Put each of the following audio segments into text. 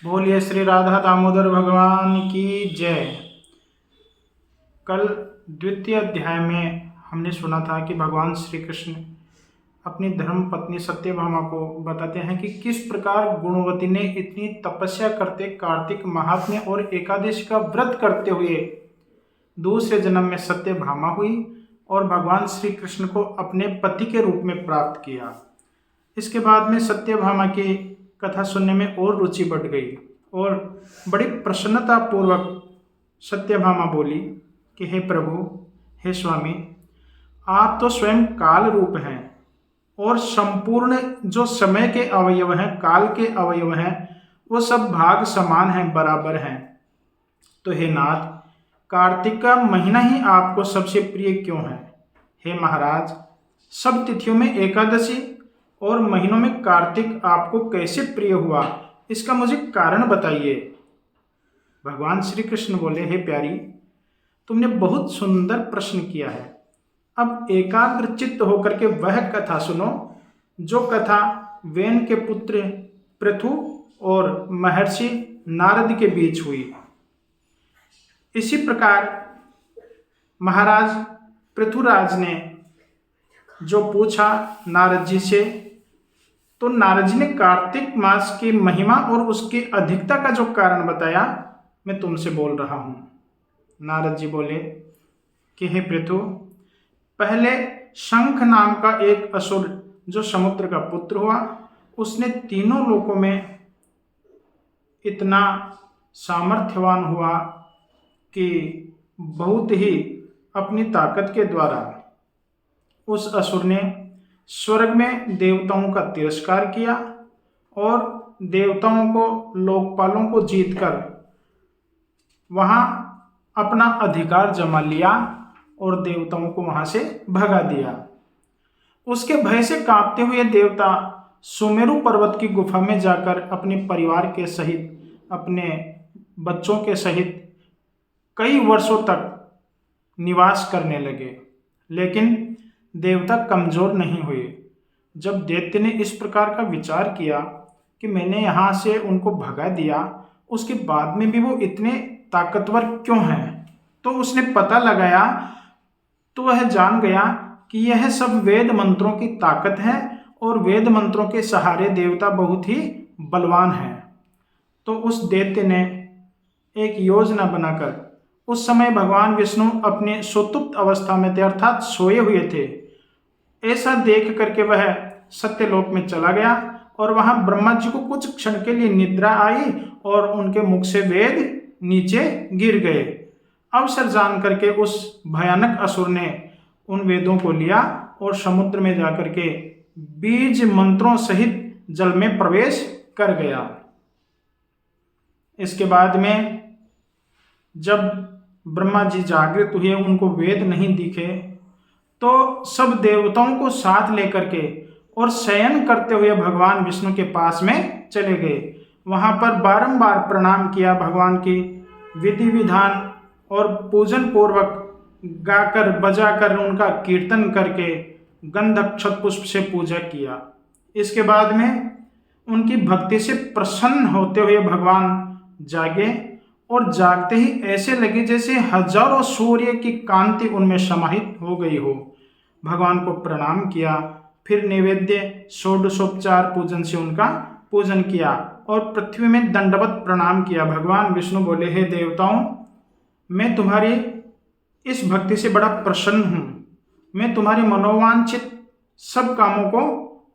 बोलिए श्री राधा दामोदर भगवान की जय। कल द्वितीय अध्याय में हमने सुना था कि भगवान श्री कृष्ण अपनी धर्म पत्नी सत्यभामा को बताते हैं कि किस प्रकार गुणवती ने इतनी तपस्या करते कार्तिक महात्म्य और एकादशी का व्रत करते हुए दूसरे जन्म में सत्यभामा हुई और भगवान श्री कृष्ण को अपने पति के रूप में प्राप्त किया। इसके बाद में सत्यभामा की कथा सुनने में और रुचि बढ़ गई और बड़ी प्रसन्नता पूर्वक सत्यभामा बोली कि हे प्रभु, हे स्वामी, आप तो स्वयं काल रूप हैं और संपूर्ण जो समय के अवयव हैं, काल के अवयव हैं, वो सब भाग समान हैं, बराबर हैं। तो हे नाथ, कार्तिक का महीना ही आपको सबसे प्रिय क्यों है? हे महाराज, सब तिथियों में एकादशी और महीनों में कार्तिक आपको कैसे प्रिय हुआ, इसका मुझे कारण बताइए। भगवान श्री कृष्ण बोले, हे प्यारी, तुमने बहुत सुंदर प्रश्न किया है। अब एकाग्र चित्त होकर के वह कथा सुनो जो कथा वेन के पुत्र पृथु और महर्षि नारद के बीच हुई। इसी प्रकार महाराज पृथुराज ने जो पूछा नारद जी से, तो नारद जी ने कार्तिक मास की महिमा और उसकी अधिकता का जो कारण बताया, मैं तुमसे बोल रहा हूं। नारद जी बोले कि हे पृथु, पहले शंख नाम का एक असुर जो समुद्र का पुत्र हुआ, उसने तीनों लोकों में इतना सामर्थ्यवान हुआ कि बहुत ही अपनी ताकत के द्वारा उस असुर ने स्वर्ग में देवताओं का तिरस्कार किया और देवताओं को, लोकपालों को जीतकर वहां अपना अधिकार जमा लिया और देवताओं को वहां से भगा दिया। उसके भय से कांपते हुए देवता सुमेरु पर्वत की गुफा में जाकर अपने परिवार के सहित, अपने बच्चों के सहित कई वर्षों तक निवास करने लगे, लेकिन देवता कमजोर नहीं हुए। जब दैत्य ने इस प्रकार का विचार किया कि मैंने यहाँ से उनको भगा दिया, उसके बाद में भी वो इतने ताकतवर क्यों हैं, तो उसने पता लगाया, तो वह जान गया कि यह सब वेद मंत्रों की ताकत है और वेद मंत्रों के सहारे देवता बहुत ही बलवान हैं। तो उस दैत्य ने एक योजना बनाकर, उस समय भगवान विष्णु अपने सुतुप्त अवस्था में थे, अर्थात सोए हुए थे। ऐसा देख करके वह सत्यलोक में चला गया और वहां ब्रह्मा जी को कुछ क्षण के लिए निद्रा आई और उनके मुख से वेद नीचे गिर गए। अवसर जान करके उस भयानक असुर ने उन वेदों को लिया और समुद्र में जाकर के बीज मंत्रों सहित जल में प्रवेश कर गया। इसके बाद में जब ब्रह्मा जी जागृत हुए, उनको वेद नहीं दिखे, तो सब देवताओं को साथ लेकर के और शयन करते हुए भगवान विष्णु के पास में चले गए। वहां पर बारंबार प्रणाम किया, भगवान की विधि विधान और पूजन पूर्वक गाकर बजाकर उनका कीर्तन करके गंध अक्षत पुष्प से पूजा किया। इसके बाद में उनकी भक्ति से प्रसन्न होते हुए भगवान जागे और जागते ही ऐसे लगे जैसे हजारों सूर्य की कांति उनमें समाहित हो गई हो। भगवान को प्रणाम किया, फिर नैवेद्य षोडशोपचार पूजन से उनका पूजन किया और पृथ्वी में दंडवत प्रणाम किया। भगवान विष्णु बोले, हे देवताओं, मैं तुम्हारी इस भक्ति से बड़ा प्रसन्न हूं। मैं तुम्हारी मनोवांछित सब कामों को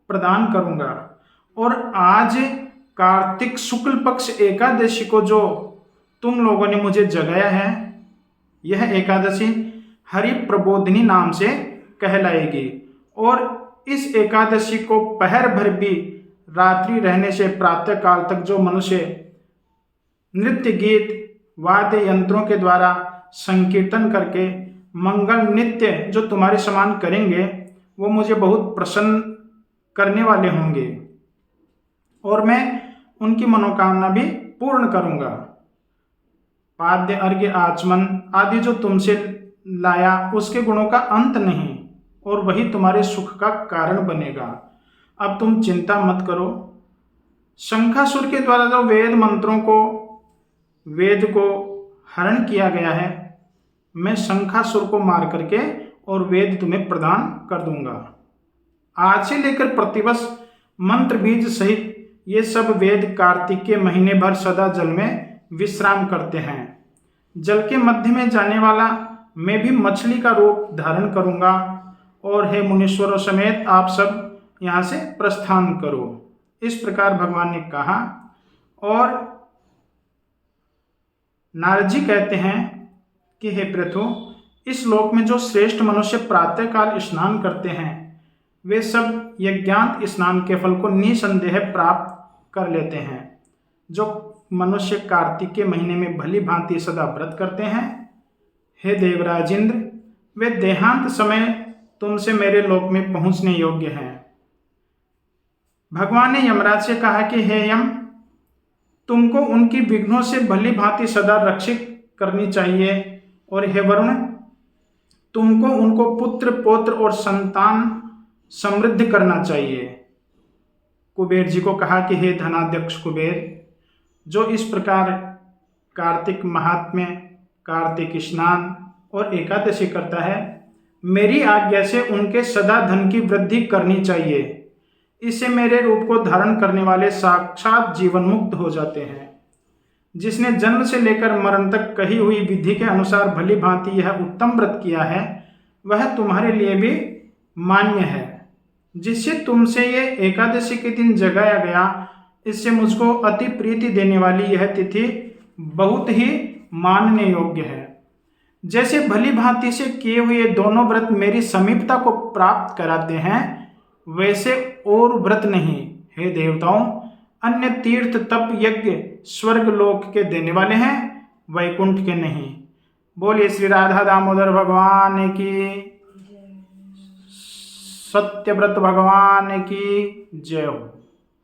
प्रदान करूंगा और आज कार्तिक शुक्ल पक्ष एकादशी को जो तुम लोगों ने मुझे जगाया है, यह एकादशी हरि प्रबोधिनी नाम से कहलाएगी और इस एकादशी को पहर भर भी रात्रि रहने से प्रातः काल तक जो मनुष्य नृत्य गीत वाद्य यंत्रों के द्वारा संकीर्तन करके मंगल नित्य जो तुम्हारे समान करेंगे, वो मुझे बहुत प्रसन्न करने वाले होंगे और मैं उनकी मनोकामना भी पूर्ण करूंगा। पाद्य अर्घ्य आचमन आदि जो तुमसे लाया, उसके गुणों का अंत नहीं और वही तुम्हारे सुख का कारण बनेगा। अब तुम चिंता मत करो, शंखासुर के द्वारा जो वेद को हरण किया गया है, मैं शंखासुर को मार करके और वेद तुम्हें प्रदान कर दूंगा। आज से लेकर प्रतिवर्ष मंत्र बीज सहित ये सब वेद कार्तिक के महीने भर सदा जल में विश्राम करते हैं। जल के मध्य में जाने वाला मैं भी मछली का रूप धारण करूंगा और हे मुनीश्वरों समेत आप सब यहाँ से प्रस्थान करो। इस प्रकार भगवान ने कहा। और नारद जी कहते हैं कि हे पृथु, इस लोक में जो श्रेष्ठ मनुष्य प्रातःकाल स्नान करते हैं वे सब यज्ञांत स्नान के फल को निसंदेह प्राप्त कर लेते हैं। जो मनुष्य कार्तिक के महीने में भली भांति सदा व्रत करते हैं, हे देवराज इंद्र, वे देहांत समय तुमसे मेरे लोक में पहुंचने योग्य हैं। भगवान ने यमराज से कहा कि हे यम, तुमको उनकी विघ्नों से भली भांति सदा रक्षित करनी चाहिए, और हे वरुण, तुमको उनको पुत्र पौत्र और संतान समृद्ध करना चाहिए। कुबेर जी को कहा कि हे धनाध्यक्ष कुबेर, जो इस प्रकार कार्तिक महात्म्य, कार्तिक स्नान और एकादशी करता है, मेरी आज्ञा से उनके सदा धन की वृद्धि करनी चाहिए। इससे मेरे रूप को धारण करने वाले साक्षात जीवन मुक्त हो जाते हैं। जिसने जन्म से लेकर मरण तक कही हुई विधि के अनुसार भली भांति यह उत्तम व्रत किया है, वह तुम्हारे लिए भी मान्य है। जिससे तुमसे ये एकादशी के दिन जगाया गया, इससे मुझको अति प्रीति देने वाली यह तिथि बहुत ही मानने योग्य है। जैसे भली भांति से किए हुए दोनों व्रत मेरी समीपता को प्राप्त कराते हैं, वैसे और व्रत नहीं। हे देवताओं, अन्य तीर्थ तप यज्ञ स्वर्ग लोक के देने वाले हैं, वैकुंठ के नहीं। बोलिए श्री राधा दामोदर भगवान की, सत्यव्रत भगवान की जय हो।